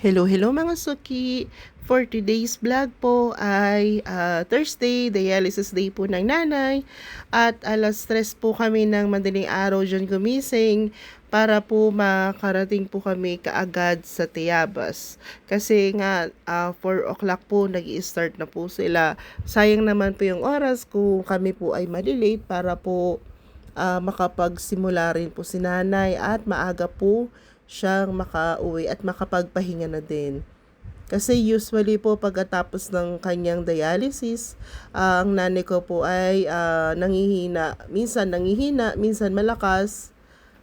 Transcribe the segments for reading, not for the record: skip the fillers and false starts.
Hello mga suki! For today's vlog po ay Thursday, dialysis day po ng nanay. At alas 3 po kami ng madaling araw dyan gumising para po makarating po kami kaagad sa Tayabas. Kasi nga 4 o'clock po nag-i-start na po sila. Sayang naman po yung oras kung kami po ay malilate para po makapagsimula rin po si nanay at maaga po siyang makauwi at makapagpahinga na din. Kasi usually po pagkatapos ng kanyang dialysis, ang nanay ko po ay nangihina. Minsan malakas.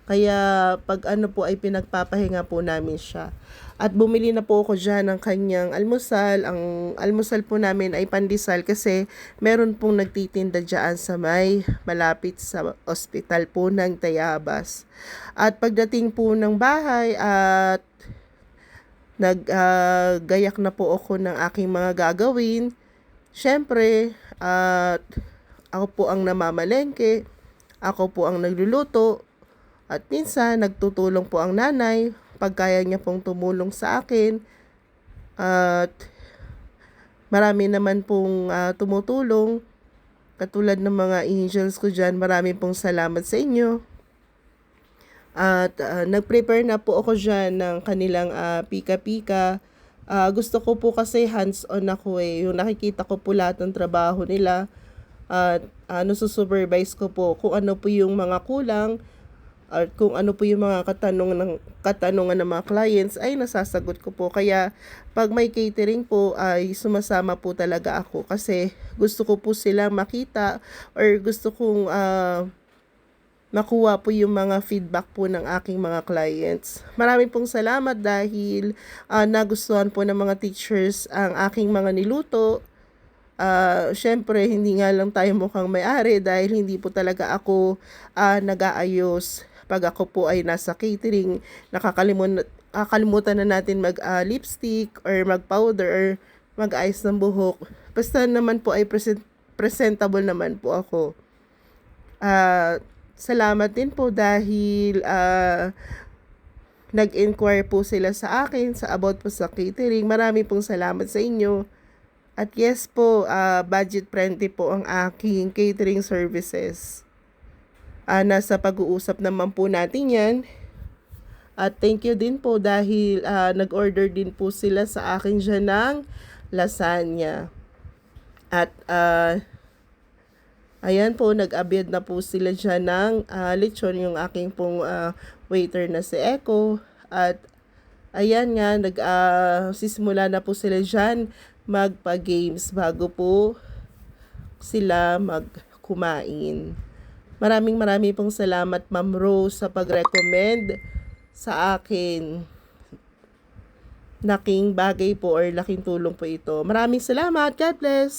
Kaya pag ano po ay pinagpapahinga po namin siya. At bumili na po ako dyan ng kanyang almusal. Ang almusal po namin ay pandesal kasi meron pong nagtitinda dyan sa may malapit sa ospital po ng Tayabas. At pagdating po ng bahay at naggayak na po ako ng aking mga gagawin. Siyempre, at ako po ang namamalengke, ako po ang nagluluto, at minsan nagtutulong po ang nanay pag kaya niya pong tumulong sa akin. At marami naman pong tumutulong, katulad ng mga angels ko dyan. Marami pong salamat sa inyo. At nag-prepare na po ako dyan ng kanilang pika-pika. Gusto ko po kasi hands-on ako eh. Yung nakikita ko po lahat ng trabaho nila. At supervise ko po kung ano po yung mga kulang at kung ano po yung mga katanungan ng mga clients ay nasasagot ko po. Kaya pag may catering po ay sumasama po talaga ako kasi gusto ko po silang makita or gusto kong makuha po yung mga feedback po ng aking mga clients. Maraming pong salamat dahil nagustuhan po ng mga teachers ang aking mga niluto. Syempre, hindi nga lang tayo mukhang may-ari dahil hindi po talaga ako nag-aayos. Pag ako po ay nasa catering, nakakalimutan na natin mag-lipstick or mag-powder or mag-ayos ng buhok. Basta naman po ay presentable naman po ako. Salamat din po dahil nag-inquire po sila sa akin sa about po sa catering. Marami pong salamat sa inyo. At yes po, budget friendly po ang aking catering services. Nasa pag-uusap naman po natin yan. At thank you din po dahil nag-order din po sila sa akin dyan ng lasagna. At ayan po, nag-abid na po sila dyan ng lechon, yung aking pong waiter na si Echo. At ayan nga, sisimula na po sila dyan magpa-games bago po sila magkumain. Maraming pong salamat Ma'am Rose sa pag-recommend sa akin. Laking bagay po or laking tulong po ito. Maraming salamat. God bless!